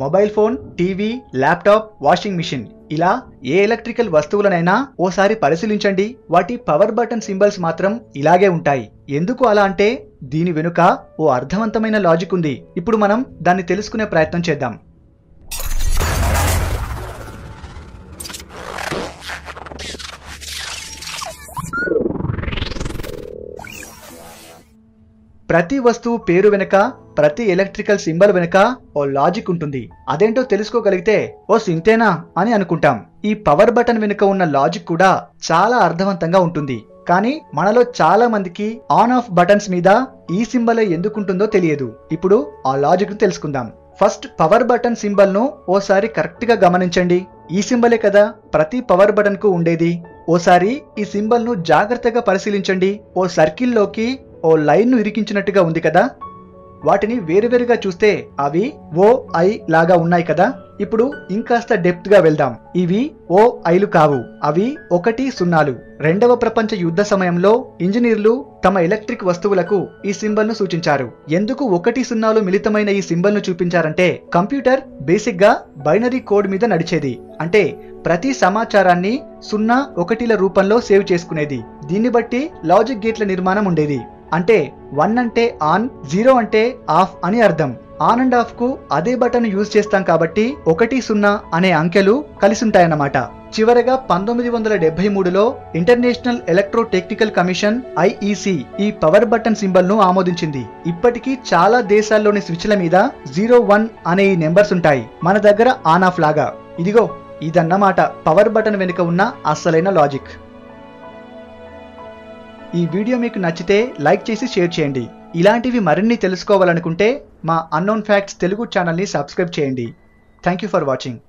Mobile phone, TV, laptop, washing machine ఇలా ఏ electrical వస్తువులనైనా ఓసారి పరిశీలించండి. వాటి పవర్ బటన్ సింబల్స్ మాత్రం ఇలాగే ఉంటాయి. ఎందుకు అలా అంటే దీని వెనుక ఓ అర్థవంతమైన లాజిక్ ఉంది. ఇప్పుడు మనం దాన్ని తెలుసుకునే ప్రయత్నం చేద్దాం. ప్రతి వస్తువు పేరు వెనుక, ప్రతి ఎలక్ట్రికల్ సింబల్ వెనుక ఓ లాజిక్ ఉంటుంది. అదేంటో తెలుసుకోగలిగితే ఓ సింతేనా అని అనుకుంటాం. ఈ పవర్ బటన్ వెనుక ఉన్న లాజిక్ కూడా చాలా అర్థవంతంగా ఉంటుంది. కానీ మనలో చాలా మందికి ఆన్ ఆఫ్ బటన్స్ మీద ఈ సింబల్ ఎందుకుంటుందో తెలియదు. ఇప్పుడు ఆ లాజిక్ ను తెలుసుకుందాం. ఫస్ట్ పవర్ బటన్ సింబల్ ను ఓసారి కరెక్ట్ గా గమనించండి. ఈ సింబలే కదా ప్రతి పవర్ బటన్ కు ఉండేది. ఓసారి ఈ సింబల్ ను జాగ్రత్తగా పరిశీలించండి. ఓ సర్కిల్ లోకి ఓ లైన్ ను ఇరికించినట్టుగా ఉంది కదా. వాటిని వేరువేరుగా చూస్తే అవి ఓ ఐ లాగా ఉన్నాయి కదా. ఇప్పుడు ఇంకాస్త డెప్త్ గా వెళ్దాం. ఇవి ఓ ఐలు కావు, అవి 1 0లు. రెండవ ప్రపంచ యుద్ధ సమయంలో ఇంజనీర్లు తమ ఎలక్ట్రిక్ వస్తువులకు ఈ సింబల్ ను సూచించారు. ఎందుకు 1 0లు మిళితమైన ఈ సింబల్ ను చూపించారంటే కంప్యూటర్ బేసిక్ గా బైనరీ కోడ్ మీద నడిచేది. అంటే ప్రతి సమాచారాన్ని 0, 1ల రూపంలో సేవ్ చేసుకునేది. దీన్ని బట్టి లాజిక్ గేట్ల నిర్మాణం ఉండేది. అంటే 1 అంటే ఆన్, 0 అంటే ఆఫ్ అని అర్థం. ఆన్ అండ్ ఆఫ్ కు అదే బటన్ యూజ్ చేస్తాం కాబట్టి 1 0 అనే అంకెలు కలిసుంటాయన్నమాట. చివరగా 1973లో international electrotechnical commission IEC ఈ పవర్ బటన్ సింబల్ ను ఆమోదించింది. ఇప్పటికీ చాలా దేశాల్లోని స్విచ్ల మీద 0 1 అనే ఈ నెంబర్స్ ఉంటాయి. మన దగ్గర ఆన్ ఆఫ్ లాగా. ఇదిగో ఇదన్నమాట పవర్ బటన్ వెనుక ఉన్న అసలైన లాజిక్. ఈ వీడియో మీకు నచ్చితే లైక్ చేసి షేర్ చేయండి. ఇలాంటివి మరిన్ని తెలుసుకోవాలనుకుంటే మా అన్నోన్ ఫ్యాక్ట్స్ తెలుగు ఛానల్ని సబ్స్క్రైబ్ చేయండి. Thank you for watching.